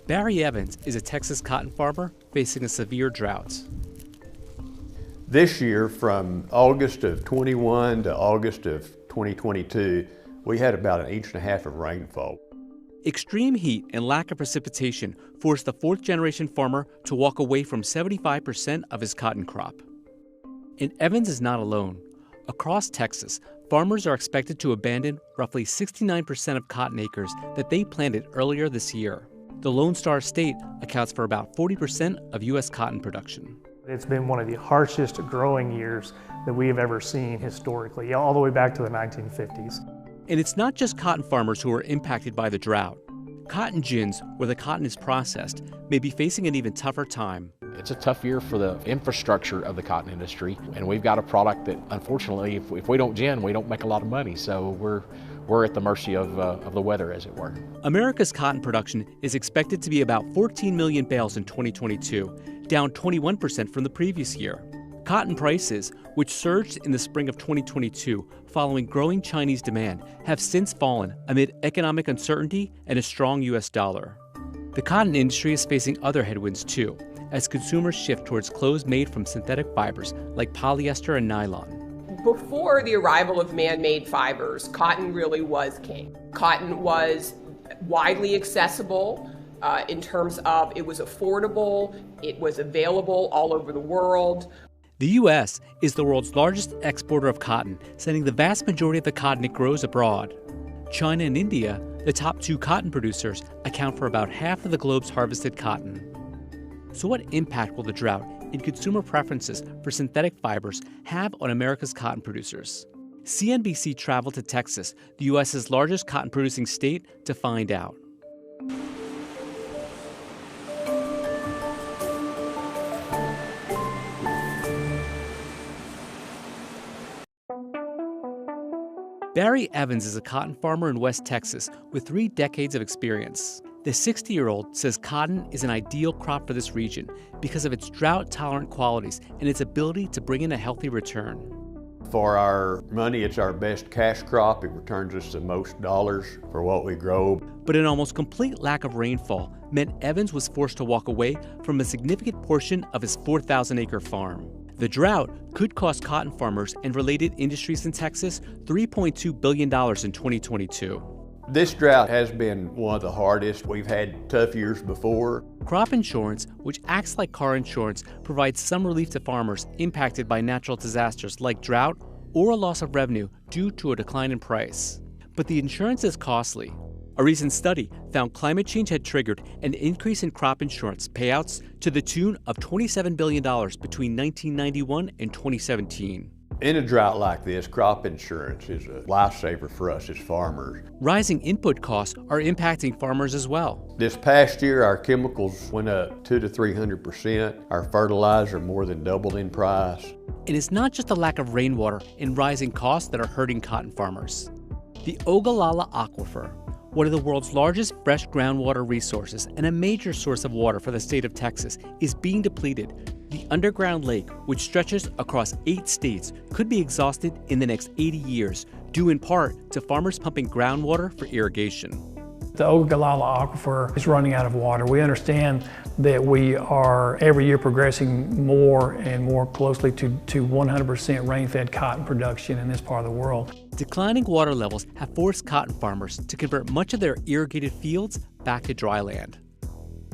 Barry Evans is a Texas cotton farmer facing a severe drought. This year, from August of 21 to August of 2022, we had about an inch and a half of rainfall. Extreme heat and lack of precipitation forced the fourth-generation farmer to walk away from 75% of his cotton crop. And Evans is not alone. Across Texas, farmers are expected to abandon roughly 69% of cotton acres that they planted earlier this year. The Lone Star State accounts for about 40% of U.S. cotton production. It's been one of the harshest growing years that we have ever seen historically, all the way back to the 1950s. And it's not just cotton farmers who are impacted by the drought. Cotton gins, where the cotton is processed, may be facing an even tougher time. It's a tough year for the infrastructure of the cotton industry, and we've got a product that, unfortunately, if we don't gin, we don't make a lot of money. So we're at the mercy of the weather, as it were. America's cotton production is expected to be about 14 million bales in 2022, down 21% from the previous year. Cotton prices, which surged in the spring of 2022 following growing Chinese demand, have since fallen amid economic uncertainty and a strong U.S. dollar. The cotton industry is facing other headwinds too, as consumers shift towards clothes made from synthetic fibers like polyester and nylon. Before the arrival of man-made fibers, cotton really was king. Cotton was widely accessible in terms of it was affordable, it was available all over the world. The U.S. is the world's largest exporter of cotton, sending the vast majority of the cotton it grows abroad. China and India, the top two cotton producers, account for about half of the globe's harvested cotton. So what impact will the drought and consumer preferences for synthetic fibers have on America's cotton producers? CNBC traveled to Texas, the U.S.'s largest cotton-producing state, to find out. Barry Evans is a cotton farmer in West Texas with 3 decades of experience. The 60-year-old says cotton is an ideal crop for this region because of its drought-tolerant qualities and its ability to bring in a healthy return. For our money, it's our best cash crop. It returns us the most dollars for what we grow. But an almost complete lack of rainfall meant Evans was forced to walk away from a significant portion of his 4,000-acre farm. The drought could cost cotton farmers and related industries in Texas $3.2 billion in 2022. This drought has been one of the hardest. We've had tough years before. Crop insurance, which acts like car insurance, provides some relief to farmers impacted by natural disasters like drought or a loss of revenue due to a decline in price. But the insurance is costly. A recent study found climate change had triggered an increase in crop insurance payouts to the tune of $27 billion between 1991 and 2017. In a drought like this, crop insurance is a lifesaver for us as farmers. Rising input costs are impacting farmers as well. This past year, our chemicals went up 200 to 300%. Our fertilizer more than doubled in price. And it's not just the lack of rainwater and rising costs that are hurting cotton farmers. The Ogallala Aquifer, one of the world's largest fresh groundwater resources and a major source of water for the state of Texas, is being depleted. The underground lake, which stretches across 8 states, could be exhausted in the next 80 years, due in part to farmers pumping groundwater for irrigation. The Ogallala Aquifer is running out of water. We understand that we are every year progressing more and more closely to 100% rain-fed cotton production in this part of the world. Declining water levels have forced cotton farmers to convert much of their irrigated fields back to dry land.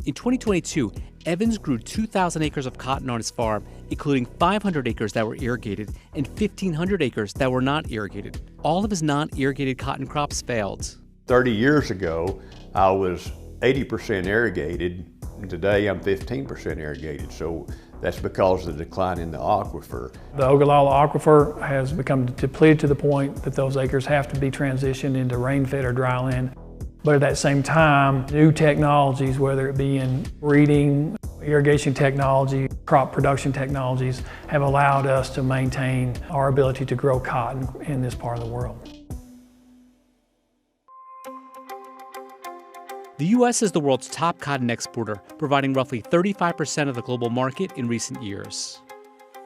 In 2022, Evans grew 2,000 acres of cotton on his farm, including 500 acres that were irrigated and 1,500 acres that were not irrigated. All of his non-irrigated cotton crops failed. 30 years ago, I was 80% irrigated, and today I'm 15% irrigated. So that's because of the decline in the aquifer. The Ogallala Aquifer has become depleted to the point that those acres have to be transitioned into rain-fed or dry land. But at that same time, new technologies, whether it be in breeding, irrigation technology, crop production technologies, have allowed us to maintain our ability to grow cotton in this part of the world. The U.S. is the world's top cotton exporter, providing roughly 35% of the global market in recent years.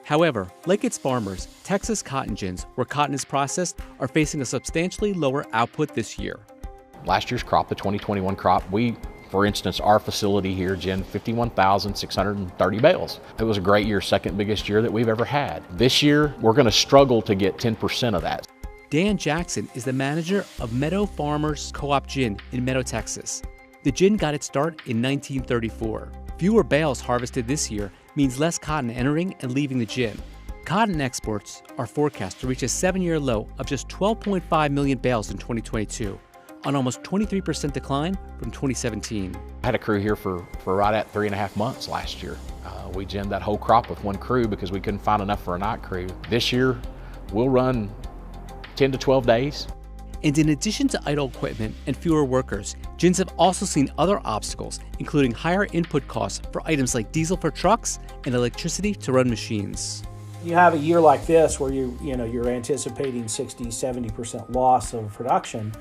However, like its farmers, Texas cotton gins, where cotton is processed, are facing a substantially lower output this year. last year's crop, the 2021 crop, for instance, our facility here ginned 51,630 bales. It was a great year, second biggest year that we've ever had. This year, we're going to struggle to get 10% of that. Dan Jackson is the manager of Meadow Farmers Co-op Gin in Meadow, Texas. The gin got its start in 1934. Fewer bales harvested this year means less cotton entering and leaving the gin. Cotton exports are forecast to reach a 7-year low of just 12.5 million bales in 2022, an almost 23% decline from 2017. I had a crew here for right at 3.5 months last year. We ginned that whole crop with one crew because we couldn't find enough for a night crew. This year, we'll run 10 to 12 days. And in addition to idle equipment and fewer workers, gins have also seen other obstacles, including higher input costs for items like diesel for trucks and electricity to run machines. You have a year like this where you're anticipating 60-70% loss of production.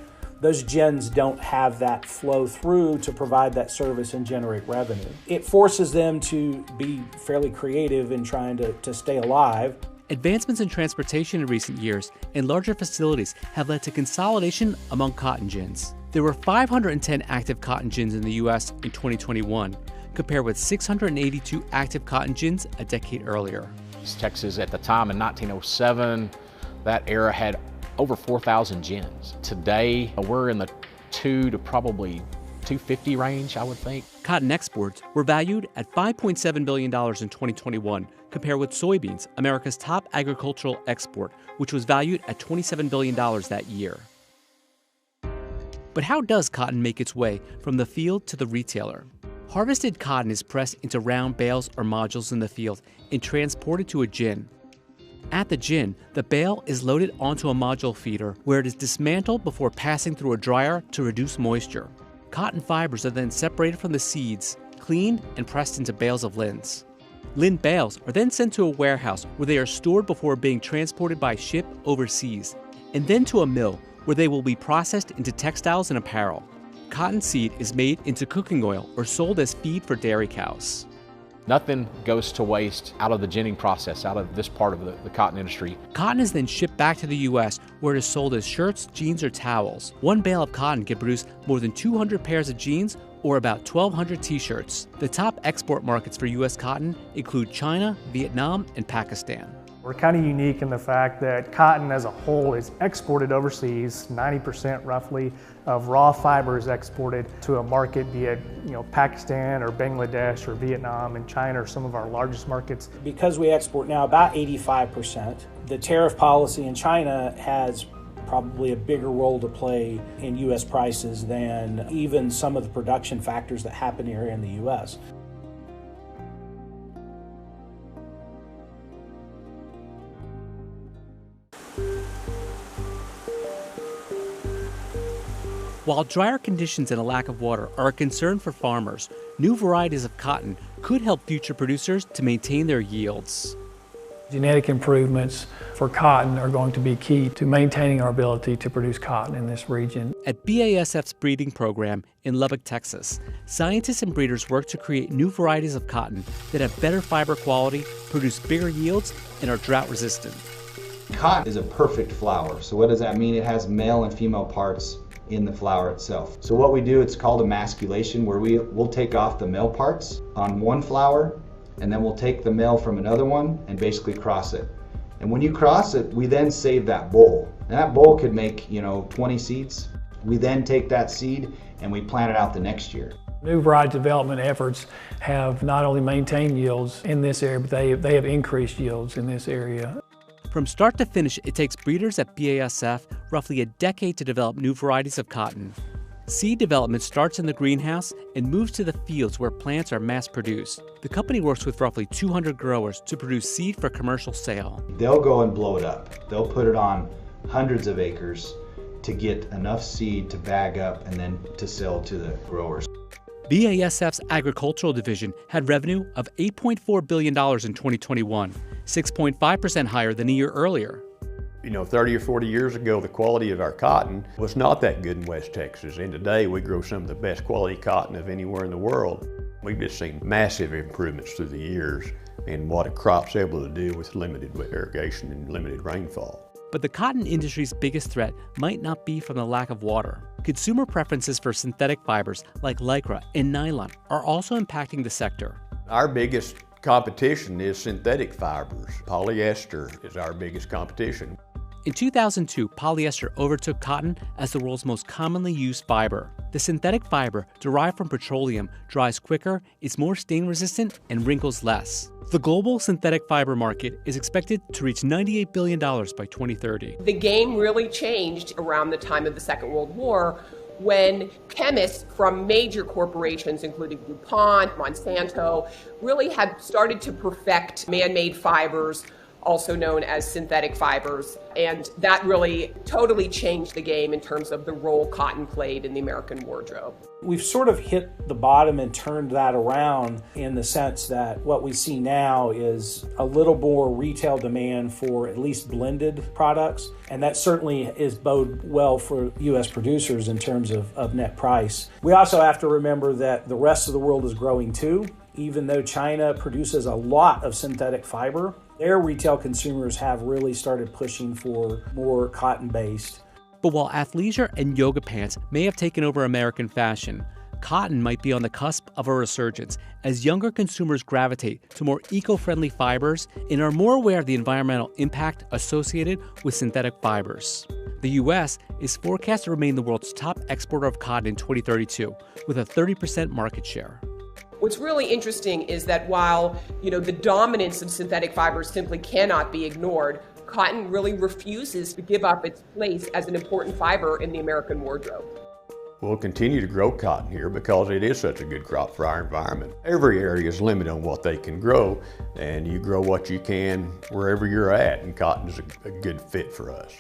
Those gins don't have that flow through to provide that service and generate revenue. It forces them to be fairly creative in trying to stay alive. Advancements in transportation in recent years and larger facilities have led to consolidation among cotton gins. There were 510 active cotton gins in the U.S. in 2021, compared with 682 active cotton gins a decade earlier. Texas at the time in 1907, that era had over 4,000 gins. Today, we're in the 2 to probably 250 range, I would think. Cotton exports were valued at $5.7 billion in 2021, compared with soybeans, America's top agricultural export, which was valued at $27 billion that year. But how does cotton make its way from the field to the retailer? Harvested cotton is pressed into round bales or modules in the field and transported to a gin. At the gin, the bale is loaded onto a module feeder where it is dismantled before passing through a dryer to reduce moisture. Cotton fibers are then separated from the seeds, cleaned, and pressed into bales of lins. Lin bales are then sent to a warehouse where they are stored before being transported by ship overseas, and then to a mill where they will be processed into textiles and apparel. Cotton seed is made into cooking oil or sold as feed for dairy cows. Nothing goes to waste out of the ginning process, out of this part of the cotton industry. Cotton is then shipped back to the U.S. where it is sold as shirts, jeans, or towels. One bale of cotton can produce more than 200 pairs of jeans or about 1,200 t-shirts. The top export markets for U.S. cotton include China, Vietnam, and Pakistan. We're kind of unique in the fact that cotton as a whole is exported overseas. 90% roughly of raw fiber is exported to a market, be it Pakistan or Bangladesh or Vietnam, and China are some of our largest markets. Because we export now about 85%, the tariff policy in China has probably a bigger role to play in U.S. prices than even some of the production factors that happen here in the U.S. While drier conditions and a lack of water are a concern for farmers, new varieties of cotton could help future producers to maintain their yields. Genetic improvements for cotton are going to be key to maintaining our ability to produce cotton in this region. At BASF's breeding program in Lubbock, Texas, scientists and breeders work to create new varieties of cotton that have better fiber quality, produce bigger yields, and are drought resistant. Cotton is a perfect flower. So what does that mean? It has male and female parts in the flower itself. So what we do, it's called emasculation, where we'll take off the male parts on one flower, and then we'll take the male from another one and basically cross it. And when you cross it, we then save that boll. And that boll could make 20 seeds. We then take that seed and we plant it out the next year. New variety development efforts have not only maintained yields in this area, but they have increased yields in this area. From start to finish, it takes breeders at BASF roughly a decade to develop new varieties of cotton. Seed development starts in the greenhouse and moves to the fields where plants are mass-produced. The company works with roughly 200 growers to produce seed for commercial sale. They'll go and blow it up. They'll put it on hundreds of acres to get enough seed to bag up and then to sell to the growers. BASF's agricultural division had revenue of $8.4 billion in 2021, 6.5% higher than a year earlier. 30 or 40 years ago, the quality of our cotton was not that good in West Texas, and today we grow some of the best quality cotton of anywhere in the world. We've just seen massive improvements through the years in what a crop's able to do with limited irrigation and limited rainfall. But the cotton industry's biggest threat might not be from the lack of water. Consumer preferences for synthetic fibers like Lycra and nylon are also impacting the sector. Our biggest competition is synthetic fibers. Polyester is our biggest competition. In 2002, polyester overtook cotton as the world's most commonly used fiber. The synthetic fiber, derived from petroleum, dries quicker, is more stain resistant, and wrinkles less. The global synthetic fiber market is expected to reach $98 billion by 2030. The game really changed around the time of the Second World War, when chemists from major corporations, including DuPont, Monsanto, really had started to perfect man-made fibers, also known as synthetic fibers. And that really totally changed the game in terms of the role cotton played in the American wardrobe. We've sort of hit the bottom and turned that around in the sense that what we see now is a little more retail demand for at least blended products. And that certainly is bode well for U.S. producers in terms of net price. We also have to remember that the rest of the world is growing too. Even though China produces a lot of synthetic fiber, their retail consumers have really started pushing for more cotton-based. But while athleisure and yoga pants may have taken over American fashion, cotton might be on the cusp of a resurgence as younger consumers gravitate to more eco-friendly fibers and are more aware of the environmental impact associated with synthetic fibers. The U.S. is forecast to remain the world's top exporter of cotton in 2032, with a 30% market share. What's really interesting is that while, the dominance of synthetic fibers simply cannot be ignored, cotton really refuses to give up its place as an important fiber in the American wardrobe. We'll continue to grow cotton here because it is such a good crop for our environment. Every area is limited on what they can grow, and you grow what you can wherever you're at, and cotton is a good fit for us.